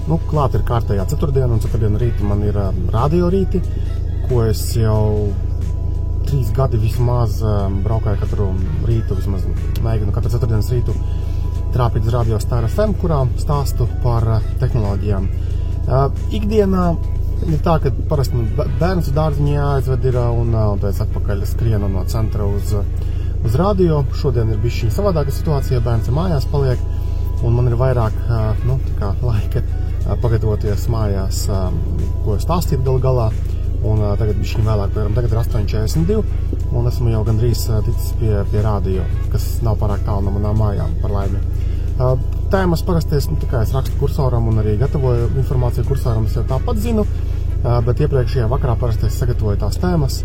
Nu, klāt ir kārtējā ceturtdiena, un ceturtdiena rīti man ir radio rīti, ko es jau 3 gadi vismaz braukāju katru rītu, vismaz mēģinu katru ceturtdienas rītu trāpīt uz radio Star FM, kurā stāstu par tehnoloģijām. Ikdienā ir tā, ka parasti bērns uz dārziņu jāaizved ir, un pēc atpakaļ skrienu no centra uz radio. Šodien ir bišķiņ savādāka situācija, bērns ir mājās paliek, un man ir vairāk laika pagatavoties mājās, ko stāstīt galā, un tagad bišķiņ vēlāk, piemēram, tagad ir 8:42, un esmu jau gandrīz ticis pie radio, kas nav pārāk tālu no manām mājām, par laimi. Tēmas parasti es rakstu kursoram un arī gatavoju informāciju kursoram, es jau tāpat zinu, bet iepriekšējā vakarā parasti es sagatavoju tās tēmas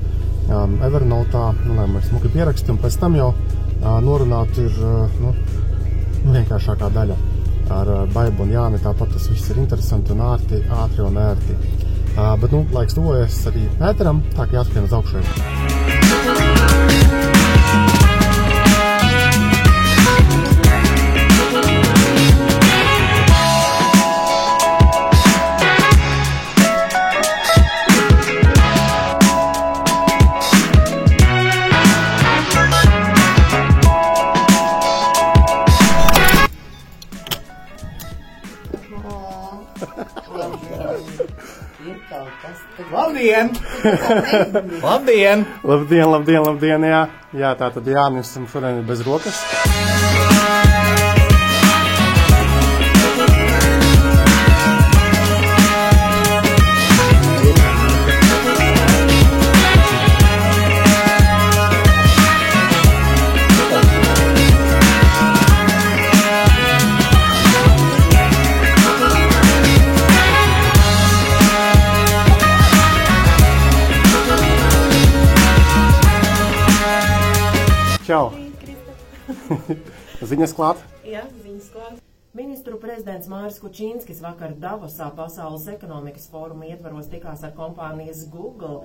Evernote, lai man smuki pieraksti, un pēc tam jau norunāt ir vienkāršākā daļa. Ar Baibu un Jāni tāpat tas viss ir interesanti un ātri un ērti. Bet, laiks tuvojas arī ēteram, tā ka jāskrien uz augšu. Labdien! Labdien! Labdien, jā. Jā, tātad Jānis šodien ir bez rokas. Čau! Ziņas klāt? Jā, ziņas klāt. Ministru prezidents Māris Kučīnskis vakar Davosā Pasaules ekonomikas fóruma ietvaros tikās ar kompānijas Google.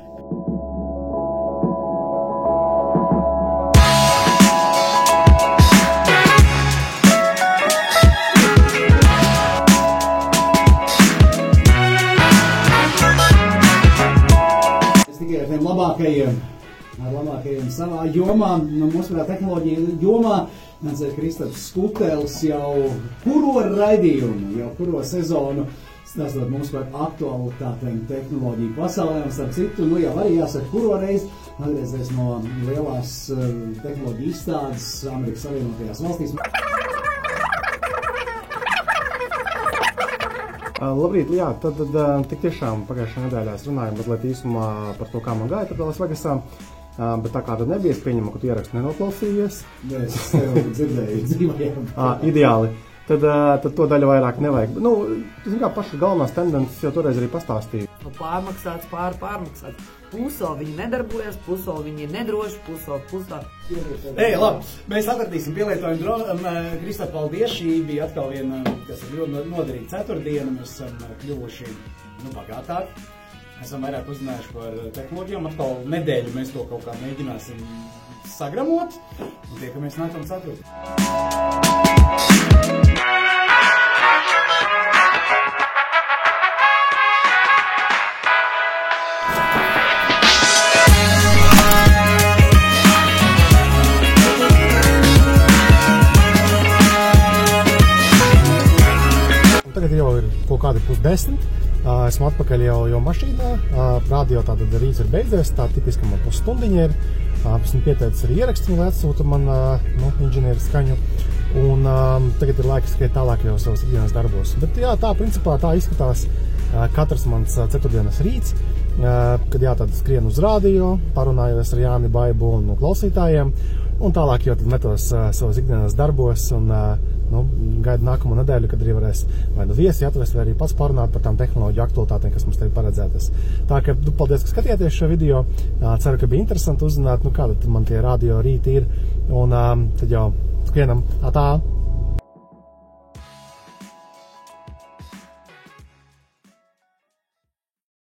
Es tikai ar tiem labākajiem savā jomā, mūsu tehnoloģija jomā, Kristaps Skutelis jau kuro raidījumu, jau kuro sezonu stāstot mums par aktualitātēm tehnoloģiju pasaulē, un starp citu, jau arī jāsaka kuro reizi, atgriezies no lielās tehnoloģiju izstādes Amerikas Savienotajās valstīs. Labrīt, jā, tad tik tiešām pagājušajā nedēļā es runāju mazliet īsumā par to, kā man gāja par Las Vegasā. Bet tā kā tad nebija, es pieņemu, ka tu ierakstu nenoklausījies. Es tev dzirdēju dzīvajām. Ideāli. Tad to daļu vairāk nevajag. Tu zini kā, pašas galvenās tendences jau toreiz arī pastāstīju. Pārmaksāts, pārmaksāts. Pusoli viņi nedarbojas, pusoli viņi ir nedroši, pusoli. Labi, mēs atradīsim pielietojumu dronu. Kristap, paldies, šī bija atkal viena, kas ir ļoti noderīga ceturtdiena. Mēs esam kļuvuši bagātāki. Esam vairāk uzzinājuši par tehnoloģijām. Atkal nedēļu mēs to kaut kā mēģināsim sagramot. Un tiekamies nākamā ceturtdienā. Tagad jau ir kaut kādi 9:30. Esmu atpakaļ jau mašīnā. Radio tātad rīts ir beidzies, tā tipiski man pusstundiņa ir. Esmu pieteicis arī ierakstu, lai atsūta man inženieru skaņu. Un tagad ir laiks skriet tālāk jau savas ikdienas darbos. Bet jā, tā principā tā izskatās katrs mans ceturtdienas rīts, kad tad skrienu uz radio, parunājos ar Jāni, Baibu un klausītājiem. Un tālāk jau tad metos savas ikdienas darbos un gaidu nākamo nedēļu, kad arī varēs vai viesi atvest, vai arī pats parunāt par tām tehnoloģiju aktualitātēm, kas mums te ir paredzētas. Tā ka, paldies, ka skatījāties šo video. Ceru, ka bija interesanti uzzināt, kāda man tie radio rīti ir. Un tad jau skrienam. Atā!